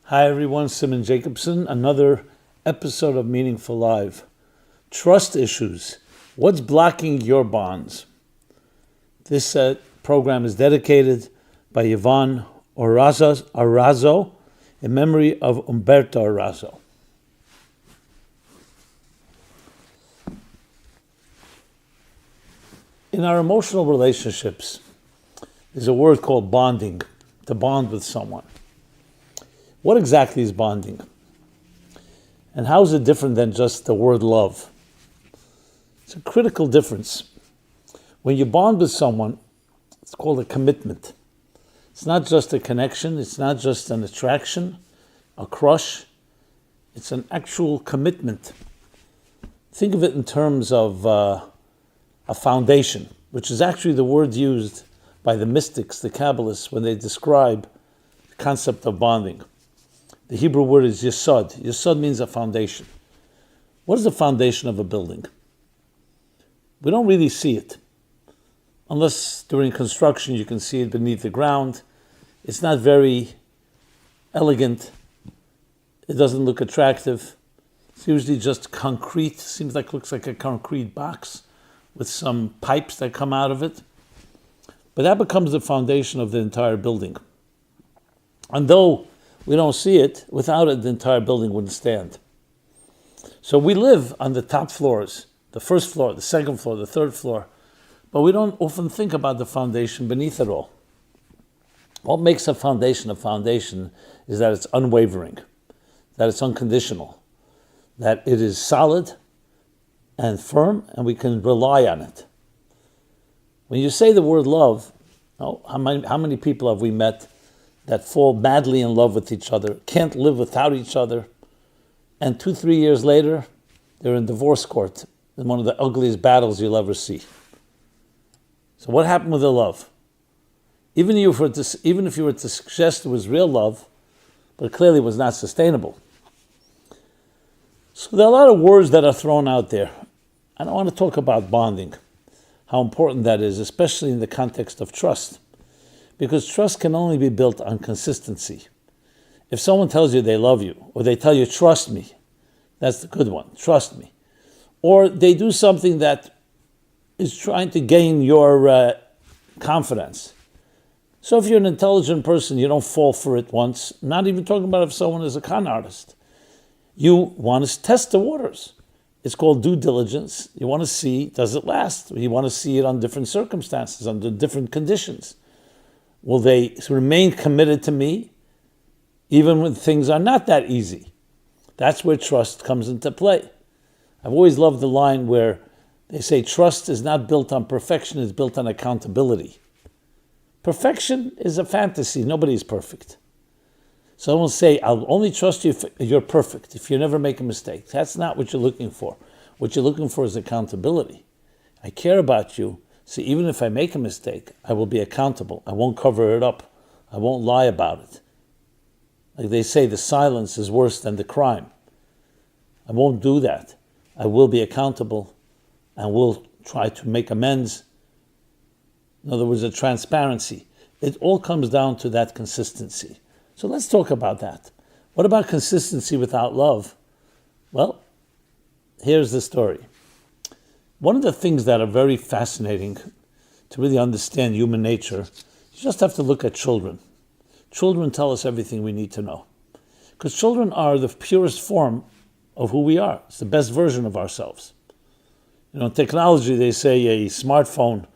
Hi everyone, Simon Jacobson, another episode of Meaningful Live. Trust issues. What's blocking your bonds? This program is dedicated by Yvonne Arazo in memory of Umberto Arazo. In our emotional relationships, there's a word called bonding, to bond with someone. What exactly is bonding? And how is it different than just the word love? It's a critical difference. When you bond with someone, it's called a commitment. It's not just a connection, it's not just an attraction, a crush. It's an actual commitment. Think of it in terms of a foundation, which is actually the word used by the mystics, the Kabbalists, when they describe the concept of bonding. The Hebrew word is yesod. Yesod means a foundation. What is the foundation of a building? We don't really see it. Unless during construction you can see it beneath the ground. It's not very elegant. It doesn't look attractive. It's usually just concrete. Looks like a concrete box with some pipes that come out of it. But that becomes the foundation of the entire building. And though we don't see it, without it the entire building wouldn't stand. So we live on the top floors, the first floor, the second floor, the third floor, but we don't often think about the foundation beneath it all. What makes a foundation is that it's unwavering, that it's unconditional, that it is solid and firm and we can rely on it. When you say the word love, how many people have we met that fall madly in love with each other, can't live without each other, and 2-3 years later, they're in divorce court in one of the ugliest battles you'll ever see. So what happened with the love? Even if you were to suggest it was real love, but it clearly was not sustainable. So there are a lot of words that are thrown out there. And I want to talk about bonding, how important that is, especially in the context of trust. Because trust can only be built on consistency. If someone tells you they love you, or they tell you, trust me, that's the good one, trust me. Or they do something that is trying to gain your confidence. So if you're an intelligent person, you don't fall for it once, not even talking about if someone is a con artist. You want to test the waters. It's called due diligence. You want to see, does it last? You want to see it on different circumstances, under different conditions. Will they remain committed to me even when things are not that easy? That's where trust comes into play. I've always loved the line where they say trust is not built on perfection, it's built on accountability. Perfection is a fantasy. Nobody's perfect. Someone will say, I'll only trust you if you're perfect, if you never make a mistake. That's not what you're looking for. What you're looking for is accountability. I care about you. So even if I make a mistake, I will be accountable. I won't cover it up. I won't lie about it. Like they say, the silence is worse than the crime. I won't do that. I will be accountable and will try to make amends. In other words, a transparency. It all comes down to that consistency. So let's talk about that. What about consistency without love? Well, here's the story. One of the things that are very fascinating to really understand human nature, you just have to look at children. Children tell us everything we need to know. Because children are the purest form of who we are. It's the best version of ourselves. In technology, they say a smartphone,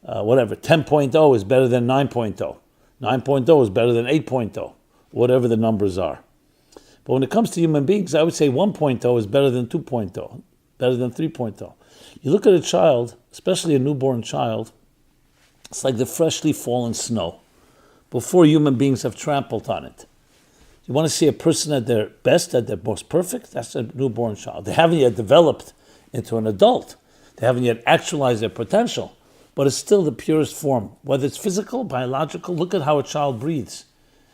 10.0 is better than 9.0. 9.0 is better than 8.0, whatever the numbers are. But when it comes to human beings, I would say 1.0 is better than 2.0, better than 3.0. You look at a child, especially a newborn child, it's like the freshly fallen snow before human beings have trampled on it. You want to see a person at their best, at their most perfect? That's a newborn child. They haven't yet developed into an adult. They haven't yet actualized their potential, but it's still the purest form. Whether it's physical, biological, look at how a child breathes.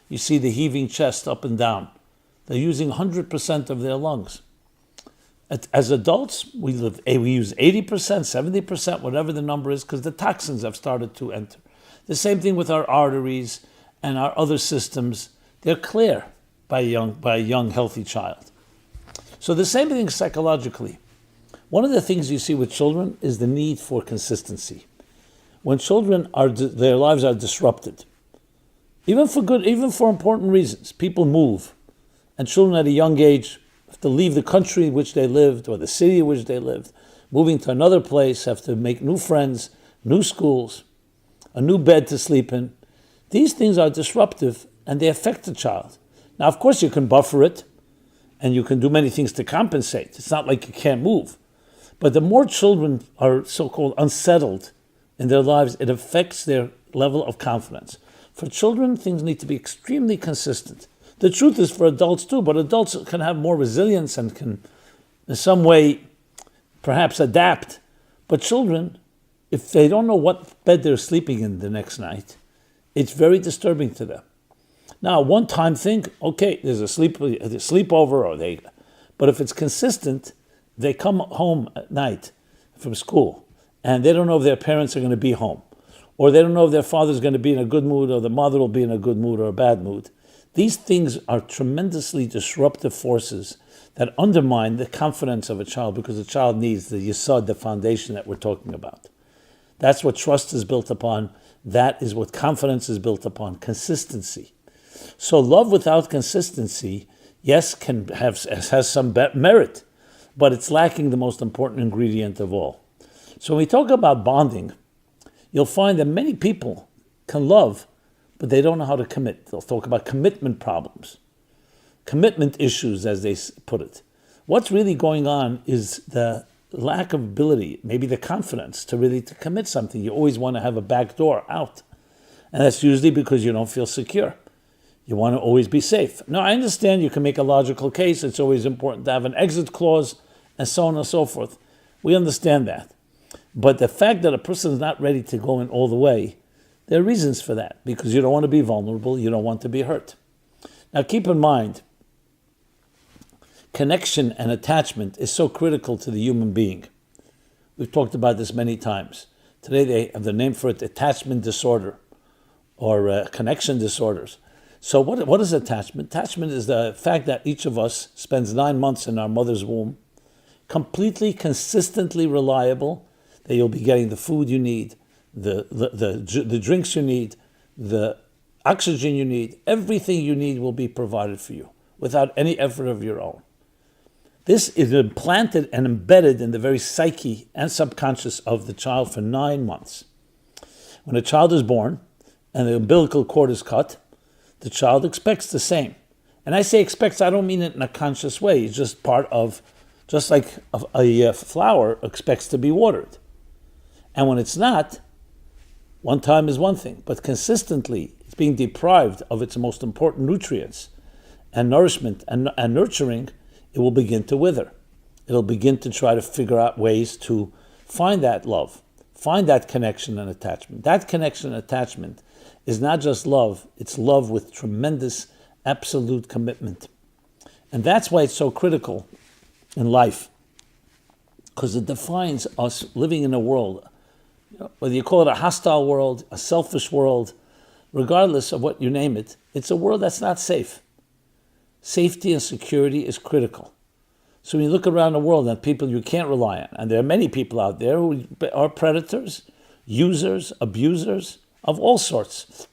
You see the heaving chest up and down. They're using 100% of their lungs. As adults, we use 80%, 70%, whatever the number is, because the toxins have started to enter. The same thing with our arteries and our other systems. They're clear. by a young healthy child. So the same thing psychologically. One of the things you see with children is the need for consistency. When children their lives are disrupted, even for important reasons, people move, and children at a young age have to leave the country in which they lived or the city in which they lived, moving to another place, have to make new friends, new schools, a new bed to sleep in. These things are disruptive and they affect the child. Now, of course, you can buffer it and you can do many things to compensate. It's not like you can't move. But the more children are so-called unsettled in their lives, it affects their level of confidence. For children, things need to be extremely consistent. The truth is for adults too, but adults can have more resilience and can, in some way, perhaps adapt. But children, if they don't know what bed they're sleeping in the next night, it's very disturbing to them. Now, one-time thing, okay, there's a sleepover, but if it's consistent, they come home at night from school, and they don't know if their parents are going to be home, or they don't know if their father's going to be in a good mood, or the mother will be in a good mood or a bad mood. These things are tremendously disruptive forces that undermine the confidence of a child, because a child needs the yesod, the foundation that we're talking about. That's what trust is built upon. That is what confidence is built upon, consistency. So love without consistency, yes, has some merit, but it's lacking the most important ingredient of all. So when we talk about bonding, you'll find that many people can love, but they don't know how to commit. They'll talk about commitment problems, commitment issues, as they put it. What's really going on is the lack of ability, maybe the confidence to commit something. You always want to have a back door out. And that's usually because you don't feel secure. You want to always be safe. Now, I understand you can make a logical case. It's always important to have an exit clause and so on and so forth. We understand that. But the fact that a person is not ready to go in all the way, there are reasons for that, because you don't want to be vulnerable, you don't want to be hurt. Now, keep in mind, connection and attachment is so critical to the human being. We've talked about this many times. Today they have the name for it, attachment disorder, or connection disorders. So what is attachment? Attachment is the fact that each of us spends 9 months in our mother's womb, completely, consistently reliable, that you'll be getting the food you need, the drinks you need, the oxygen you need, everything you need will be provided for you without any effort of your own. This is implanted and embedded in the very psyche and subconscious of the child for 9 months. When a child is born and the umbilical cord is cut, the child expects the same. And I say expects, I don't mean it in a conscious way. It's just just like a flower expects to be watered. And when it's not, one time is one thing, but consistently it's being deprived of its most important nutrients and nourishment and nurturing, it will begin to wither. It'll begin to try to figure out ways to find that love, find that connection and attachment. That connection and attachment is not just love, it's love with tremendous, absolute commitment. And that's why it's so critical in life, because it defines us living in a world, whether you call it a hostile world, a selfish world, regardless of what you name it, it's a world that's not safe. Safety and security is critical. So when you look around the world at people you can't rely on, and there are many people out there who are predators, users, abusers of all sorts.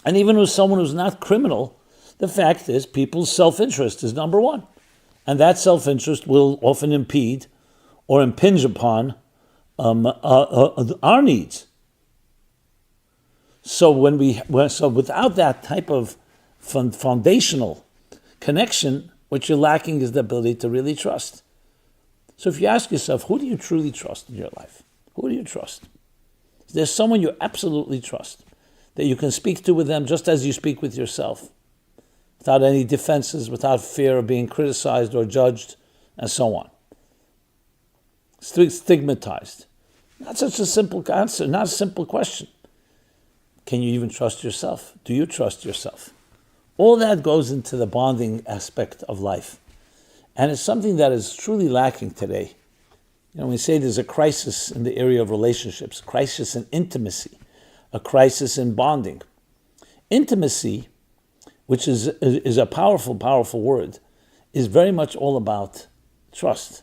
And even with someone who's not criminal, the fact is people's self-interest is number one. And that self-interest will often impede or impinge upon our needs. So without that type of foundational connection, what you're lacking is the ability to really trust. So if you ask yourself, who do you truly trust in your life? Who do you trust? There's someone you absolutely trust, that you can speak to with them just as you speak with yourself, without any defenses, without fear of being criticized or judged, and so on. Stigmatized. Not such a simple answer, not a simple question. Can you even trust yourself? Do you trust yourself? All that goes into the bonding aspect of life. And it's something that is truly lacking today. We say there's a crisis in the area of relationships, a crisis in intimacy, a crisis in bonding. Intimacy which is a powerful, powerful word, is very much all about trust.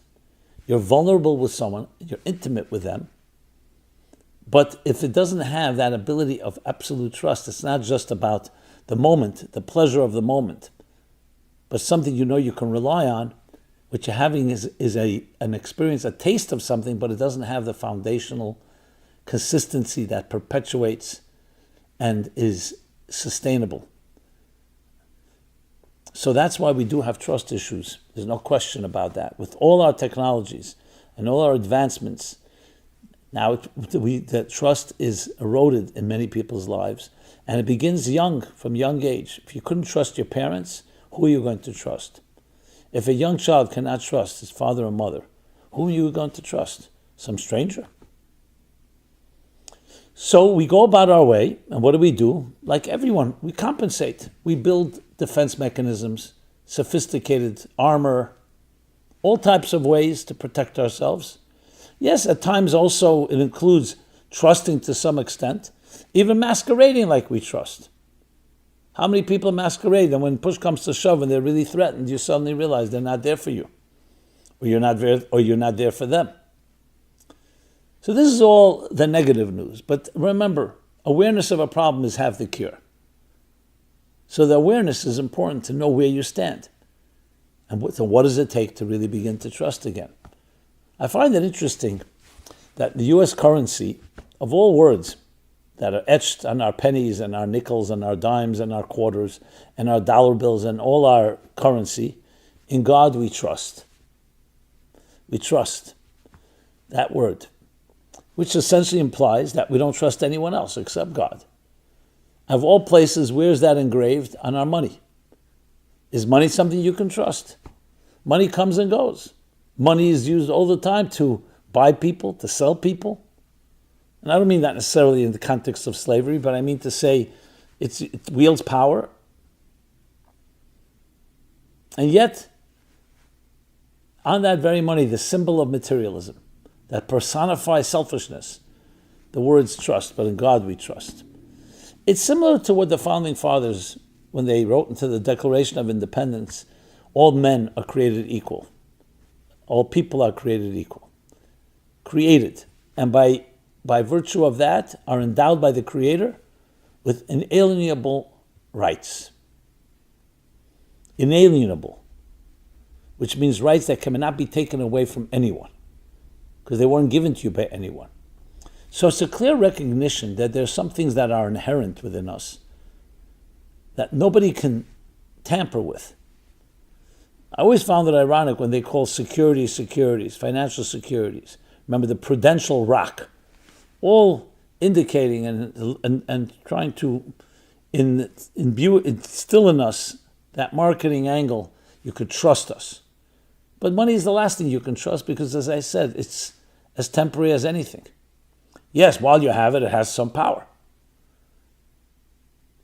You're vulnerable with someone, you're intimate with them, but if it doesn't have that ability of absolute trust, it's not just about the moment, the pleasure of the moment, but something you know you can rely on. What you're having is an experience, a taste of something, but it doesn't have the foundational consistency that perpetuates and is sustainable. So that's why we do have trust issues. There's no question about that. With all our technologies and all our advancements, now the trust is eroded in many people's lives, and it begins young, from young age. If you couldn't trust your parents, who are you going to trust? If a young child cannot trust his father or mother, who are you going to trust? Some stranger? So we go about our way, and what do? Like everyone, we compensate. We build defense mechanisms, sophisticated armor, all types of ways to protect ourselves. Yes, at times also it includes trusting to some extent, even masquerading like we trust. How many people masquerade, and when push comes to shove and they're really threatened, you suddenly realize they're not there for you, or you're not there for them. So this is all the negative news. But remember, awareness of a problem is half the cure. So the awareness is important to know where you stand. And what does it take to really begin to trust again? I find it interesting that the US currency, of all words that are etched on our pennies and our nickels and our dimes and our quarters and our dollar bills and all our currency, in God we trust. We trust. That word. Which essentially implies that we don't trust anyone else except God. Of all places, where is that engraved? On our money. Is money something you can trust? Money comes and goes. Money is used all the time to buy people, to sell people. And I don't mean that necessarily in the context of slavery, but I mean to say it wields power. And yet, on that very money, the symbol of materialism, that personifies selfishness, the words trust, but in God we trust. It's similar to what the Founding Fathers, when they wrote into the Declaration of Independence, all men are created equal. All people are created equal. Created. And by virtue of that, are endowed by the Creator with inalienable rights. Inalienable. Which means rights that cannot be taken away from anyone, because they weren't given to you by anyone. So it's a clear recognition that there's some things that are inherent within us that nobody can tamper with. I always found it ironic when they call securities, financial securities. Remember the prudential rock, all indicating and trying to instill in us that marketing angle. You could trust us. But money is the last thing you can trust because, as I said, it's as temporary as anything. Yes, while you have it, it has some power.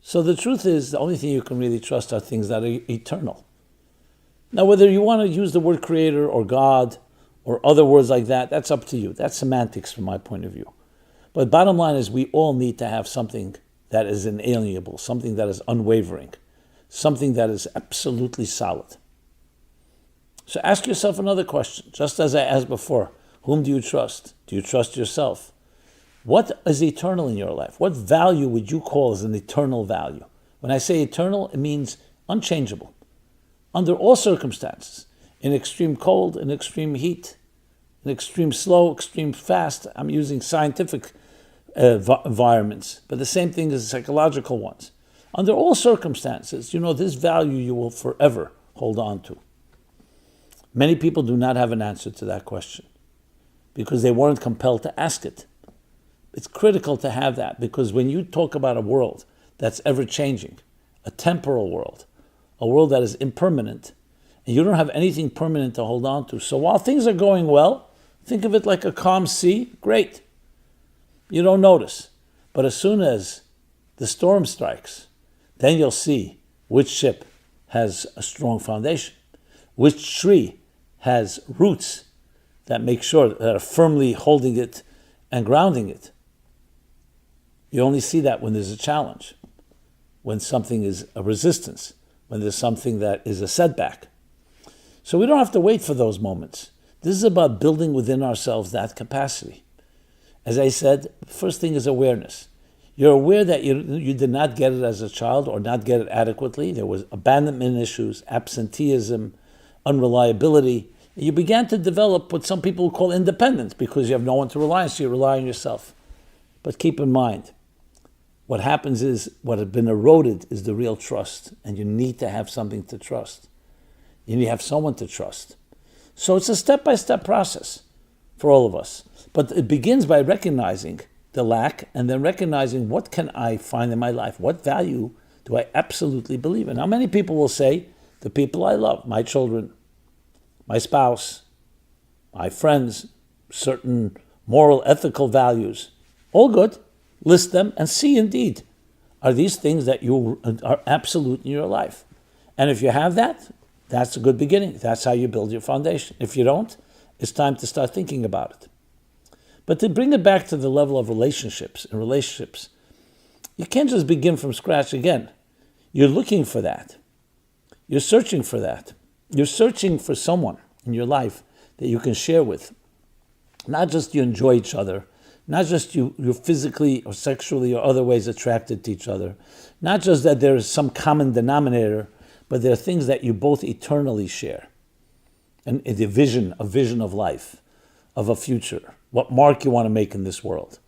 So the truth is, the only thing you can really trust are things that are eternal. Now, whether you want to use the word creator or God or other words like that, that's up to you. That's semantics from my point of view. But bottom line is we all need to have something that is inalienable, something that is unwavering, something that is absolutely solid. So ask yourself another question, just as I asked before. Whom do you trust? Do you trust yourself? What is eternal in your life? What value would you call as an eternal value? When I say eternal, it means unchangeable. Under all circumstances, in extreme cold, in extreme heat, in extreme slow, extreme fast. I'm using scientific environments, but the same thing as psychological ones. Under all circumstances, this value you will forever hold on to. Many people do not have an answer to that question because they weren't compelled to ask it. It's critical to have that because when you talk about a world that's ever-changing, a temporal world, a world that is impermanent, and you don't have anything permanent to hold on to. So while things are going well, think of it like a calm sea, great. You don't notice. But as soon as the storm strikes, then you'll see which ship has a strong foundation, which tree has roots that make sure that are firmly holding it and grounding it. You only see that when there's a challenge. when something is a resistance, when there's something that is a setback. So we don't have to wait for those moments. This is about building within ourselves that capacity. As I said, first thing is awareness. You're aware that you did not get it as a child or not get it adequately. There was abandonment issues, absenteeism, unreliability. You began to develop what some people call independence because you have no one to rely on, so you rely on yourself. But keep in mind, what happens is what has been eroded is the real trust, and you need to have something to trust. You need to have someone to trust. So it's a step-by-step process for all of us. But it begins by recognizing the lack and then recognizing what can I find in my life? What value do I absolutely believe in? Now, many people will say, the people I love, my children, my spouse, my friends, certain moral, ethical values, all good. List them and see indeed, are these things that you are absolute in your life? And if you have that, that's a good beginning. That's how you build your foundation. If you don't, it's time to start thinking about it. But to bring it back to the level of relationships, you can't just begin from scratch again. You're looking for that. You're searching for that. You're searching for someone in your life that you can share with. Not just you enjoy each other, not just you're physically or sexually or other ways attracted to each other, not just that there is some common denominator, but there are things that you both eternally share. And a vision of life, of a future, what mark you want to make in this world.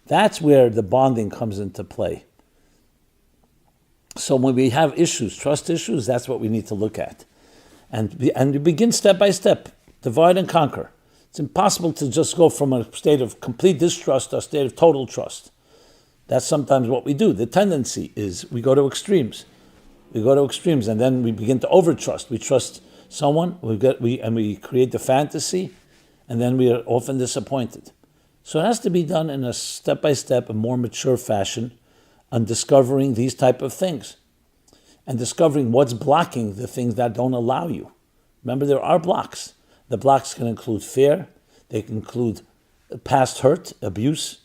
That's where the bonding comes into play. So when we have issues, trust issues, that's what we need to look at. And you begin step by step, divide and conquer. It's impossible to just go from a state of complete distrust to a state of total trust. That's sometimes what we do. The tendency is we go to extremes. And then we begin to overtrust. We trust someone, we create the fantasy, and then we are often disappointed. So it has to be done in a step-by-step, a more mature fashion on discovering these type of things and discovering what's blocking the things that don't allow you. Remember, there are blocks. The blocks can include fear, they can include past hurt, abuse,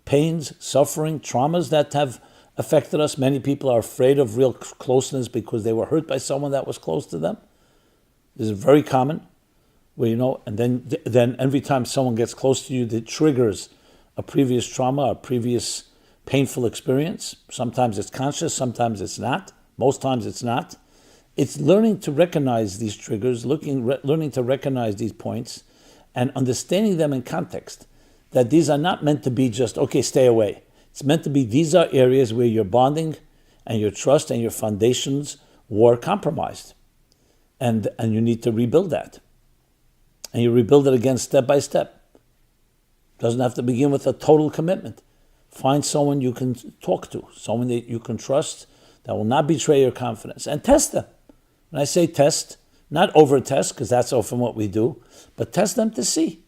pains, suffering, traumas that have affected us. Many people are afraid of real closeness because they were hurt by someone that was close to them. This is very common. Where, and then every time someone gets close to you, it triggers a previous trauma, a previous painful experience. Sometimes it's conscious, sometimes it's not. Most times it's not. It's learning to recognize these triggers, learning to recognize these points, and understanding them in context. That these are not meant to be just, okay, stay away. It's meant to be, these are areas where your bonding and your trust and your foundations were compromised. And you need to rebuild that. And you rebuild it again step by step. Doesn't have to begin with a total commitment. Find someone you can talk to, someone that you can trust, that will not betray your confidence, and test them. When I say test, not over-test, because that's often what we do, but test them to see.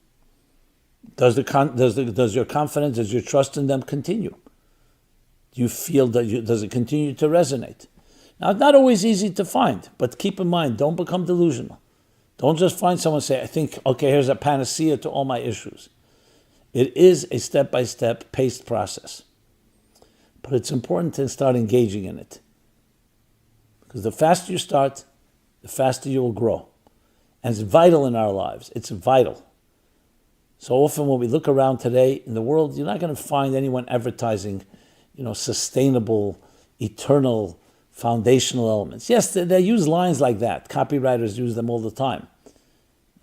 Does your confidence, does your trust in them continue? Do you feel does it continue to resonate? Now, it's not always easy to find, but keep in mind, don't become delusional. Don't just find someone and say, I think, okay, here's a panacea to all my issues. It is a step-by-step paced process. But it's important to start engaging in it. Because the faster you start, the faster you will grow. And it's vital in our lives. It's vital. So often when we look around today in the world, you're not going to find anyone advertising, sustainable, eternal, foundational elements. Yes, they use lines like that. Copywriters use them all the time,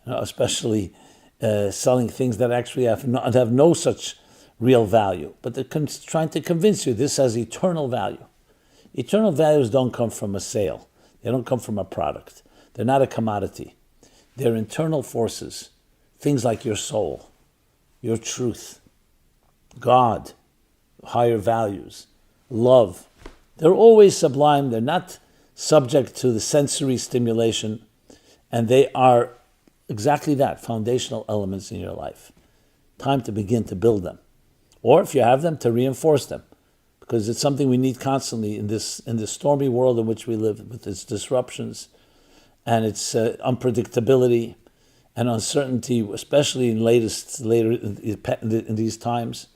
especially selling things that actually have no such real value. But they're trying to convince you this has eternal value. Eternal values don't come from a sale. They don't come from a product. They're not a commodity. They're internal forces, things like your soul, your truth, God, higher values, love. They're always sublime. They're not subject to the sensory stimulation, and they are exactly that, foundational elements in your life. Time to begin to build them. Or if you have them, to reinforce them, because it's something we need constantly in this stormy world in which we live, with its disruptions and its unpredictability and uncertainty, especially in these times.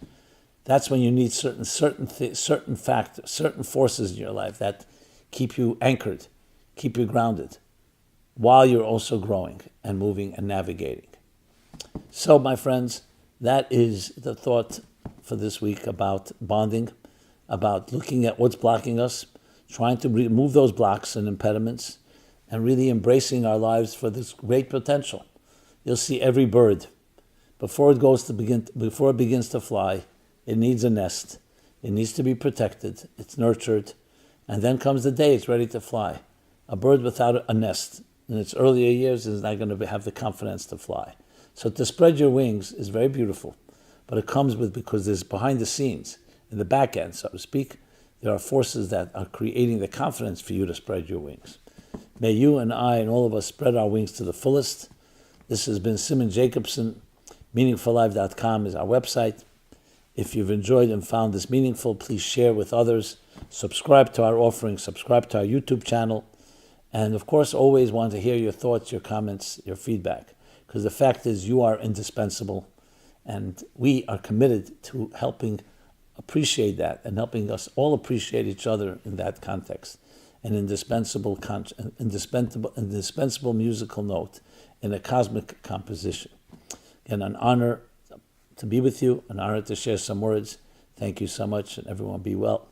That's when you need certain factors, certain forces in your life that keep you anchored, keep you grounded, while you're also growing and moving and navigating. So, my friends, that is the thought for this week about bonding, about looking at what's blocking us, trying to remove those blocks and impediments, and really embracing our lives for this great potential. You'll see every bird, before it begins to fly, it needs a nest. It needs to be protected. It's nurtured. And then comes the day it's ready to fly. A bird without a nest in its earlier years is not going to have the confidence to fly. So to spread your wings is very beautiful. But it comes because there's behind the scenes, in the back end, so to speak, there are forces that are creating the confidence for you to spread your wings. May you and I and all of us spread our wings to the fullest. This has been Simon Jacobson. MeaningfulLife.com is our website. If you've enjoyed and found this meaningful, please share with others. Subscribe to our offering. Subscribe to our YouTube channel. And of course, always want to hear your thoughts, your comments, your feedback. Because the fact is, you are indispensable. And we are committed to helping appreciate that and helping us all appreciate each other in that context. An indispensable musical note in a cosmic composition. Again, an honor to be with you, an honor to share some words. Thank you so much, and everyone be well.